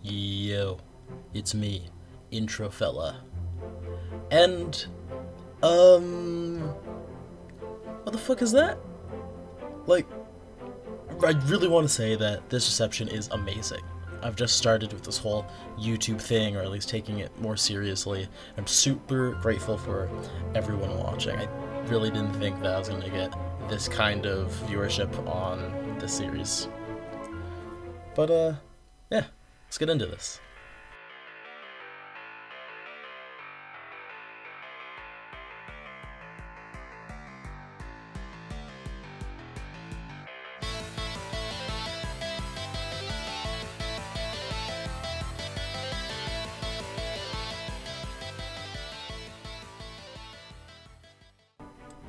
Yo, it's me, Intro Fella. And, what the fuck is that? Like, I really want to say that this reception is amazing. I've just started with this whole YouTube thing, or at least taking it more seriously. I'm super grateful for everyone watching. I really didn't think that I was going to get this kind of viewership on this series. But, yeah, let's get into this.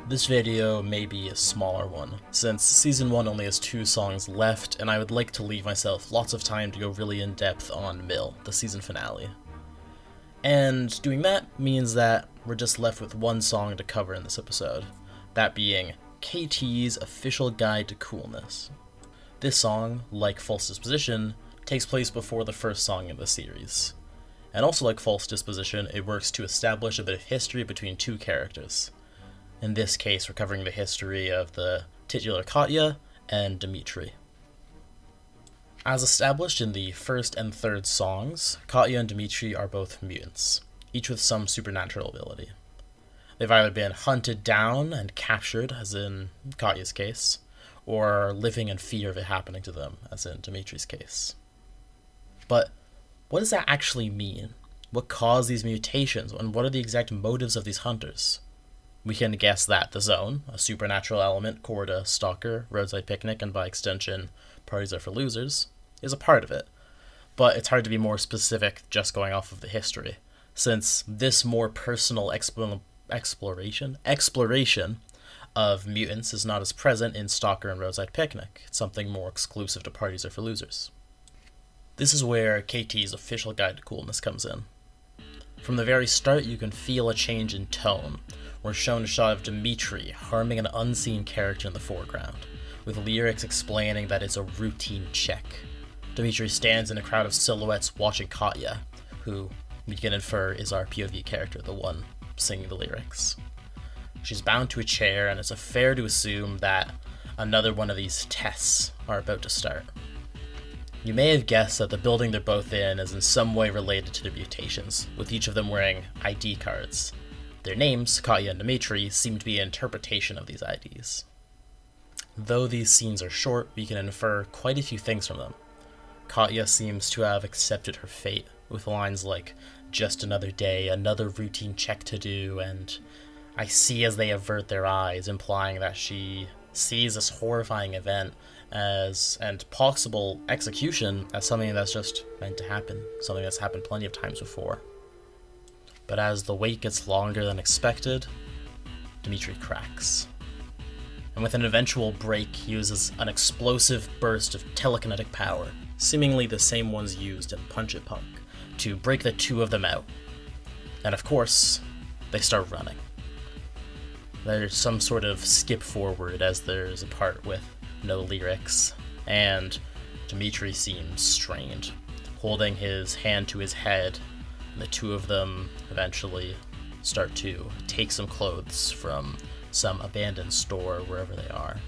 This video may be a smaller one, since Season 1 only has 2 songs left, and I would like to leave myself lots of time to go really in-depth on Mill, the season finale. And doing that means that we're just left with one song to cover in this episode, that being KT's Official Guide to Coolness. This song, like False Disposition, takes place before the first song in the series. And also like False Disposition, it works to establish a bit of history between two characters. In this case, we're covering the history of the titular Katya and Dimitri. As established in the first and third songs, Katya and Dimitri are both mutants, each with some supernatural ability. They've either been hunted down and captured, as in Katya's case, or are living in fear of it happening to them, as in Dimitri's case. But what does that actually mean? What caused these mutations, and what are the exact motives of these hunters? We can guess that the Zone, a supernatural element core to Stalker, Roadside Picnic, and by extension, Parties Are for Losers, is a part of it. But it's hard to be more specific just going off of the history, since this more personal exploration of mutants is not as present in Stalker and Roadside Picnic. It's something more exclusive to Parties Are for Losers. This is where KT's Official Guide to Coolness comes in. From the very start, you can feel a change in tone. We're shown a shot of Dimitri harming an unseen character in the foreground, with lyrics explaining that it's a routine check. Dimitri stands in a crowd of silhouettes watching Katya, who we can infer is our POV character, the one singing the lyrics. She's bound to a chair, and it's fair to assume that another one of these tests are about to start. You may have guessed that the building they're both in is in some way related to their mutations, with each of them wearing ID cards. Their names, Katya and Dimitri, seem to be an interpretation of these IDs. Though these scenes are short, we can infer quite a few things from them. Katya seems to have accepted her fate, with lines like, "Just another day, another routine check to do," and "I see as they avert their eyes," implying that she sees this horrifying event and possible execution as something that's just meant to happen, something that's happened plenty of times before. But as the wait gets longer than expected, Dimitri cracks. And with an eventual break, he uses an explosive burst of telekinetic power, seemingly the same ones used in Punch-It-Punk, to break the two of them out. And of course, they start running. There's some sort of skip forward as there's a part with no lyrics, and Dimitri seems strained, holding his hand to his head. The two of them eventually start to take some clothes from some abandoned store wherever they are.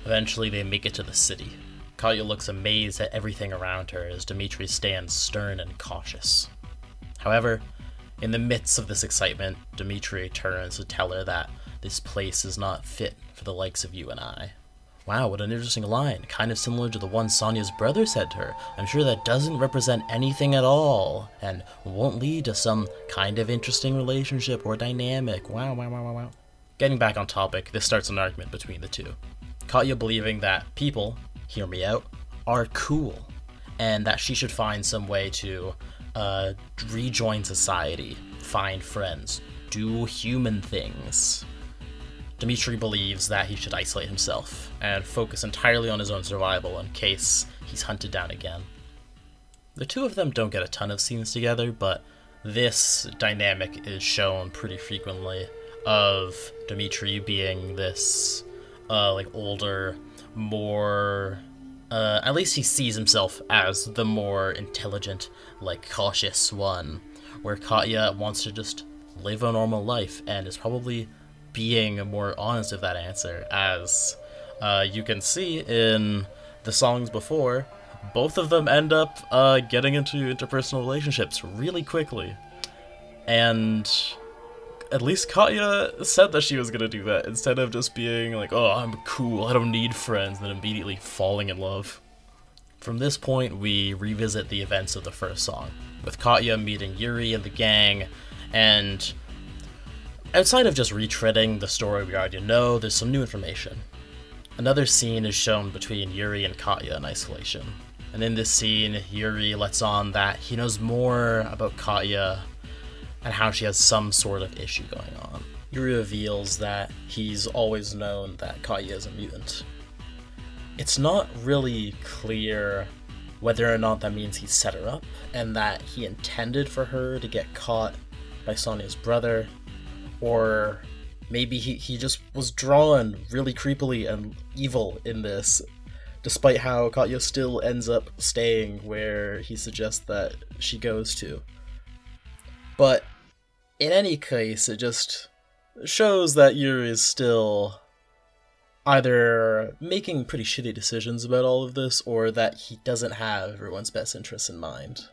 Eventually they make it to the city. Katya looks amazed at everything around her as Dimitri stands stern and cautious. However, in the midst of this excitement, Dimitri turns to tell her that this place is not fit for the likes of you and I. Wow, what an interesting line, kind of similar to the one Sonya's brother said to her. I'm sure that doesn't represent anything at all, and won't lead to some kind of interesting relationship or dynamic. Wow, wow, wow, wow, wow. Getting back on topic, this starts an argument between the two. Katya believing that people, hear me out, are cool, and that she should find some way to rejoin society, find friends, do human things. Dimitri believes that he should isolate himself and focus entirely on his own survival in case he's hunted down again. The two of them don't get a ton of scenes together, but this dynamic is shown pretty frequently, of Dimitri being this older, more At least he sees himself as the more intelligent, like, cautious one, where Katya wants to just live a normal life, and is probably being more honest with that answer, as you can see in the songs before, both of them end up getting into interpersonal relationships really quickly. And at least Katya said that she was gonna do that, instead of just being like, oh, I'm cool, I don't need friends, and then immediately falling in love. From this point, we revisit the events of the first song, with Katya meeting Yuri and the gang, and outside of just retreading the story we already know, there's some new information. Another scene is shown between Yuri and Katya in isolation, and in this scene, Yuri lets on that he knows more about Katya and how she has some sort of issue going on. Yuri reveals that he's always known that Katya is a mutant. It's not really clear whether or not that means he set her up, and that he intended for her to get caught by Sonya's brother, or maybe he just was drawn really creepily and evil in this, despite how Katya still ends up staying where he suggests that she goes to. But in any case, it just shows that Yuri is still either making pretty shitty decisions about all of this, or that he doesn't have everyone's best interests in mind.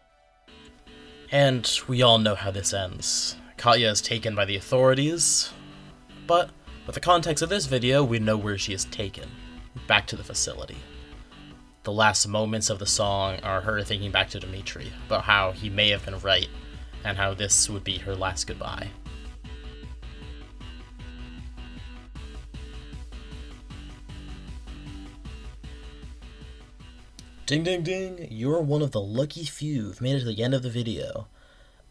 And we all know how this ends. Katya is taken by the authorities, but with the context of this video, we know where she is taken. Back to the facility. The last moments of the song are her thinking back to Dimitri about how he may have been right, and how this would be her last goodbye. Ding ding ding, you're one of the lucky few who've made it to the end of the video.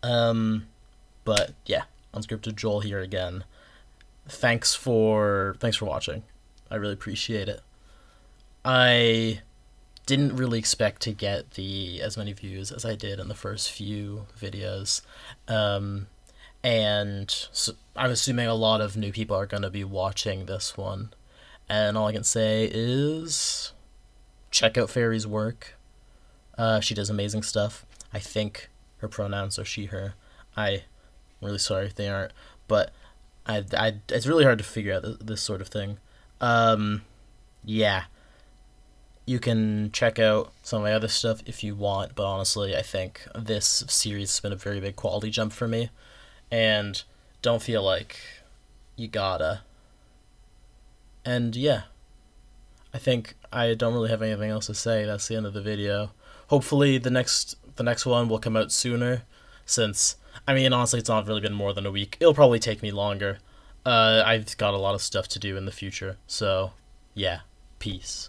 But yeah, Unscripted Joel here again. Thanks for watching. I really appreciate it. I didn't really expect to get as many views as I did in the first few videos. And so I'm assuming a lot of new people are going to be watching this one. And all I can say is check out Fairy's work. She does amazing stuff. I think her pronouns are she, her. I'm really sorry if they aren't, but it's really hard to figure out this sort of thing. Yeah. You can check out some of my other stuff if you want, but honestly, I think this series has been a very big quality jump for me, and don't feel like you gotta. And yeah, I think I don't really have anything else to say. That's the end of the video. Hopefully the next one will come out sooner, since, I mean, honestly, it's not really been more than a week. It'll probably take me longer. I've got a lot of stuff to do in the future, so yeah, peace.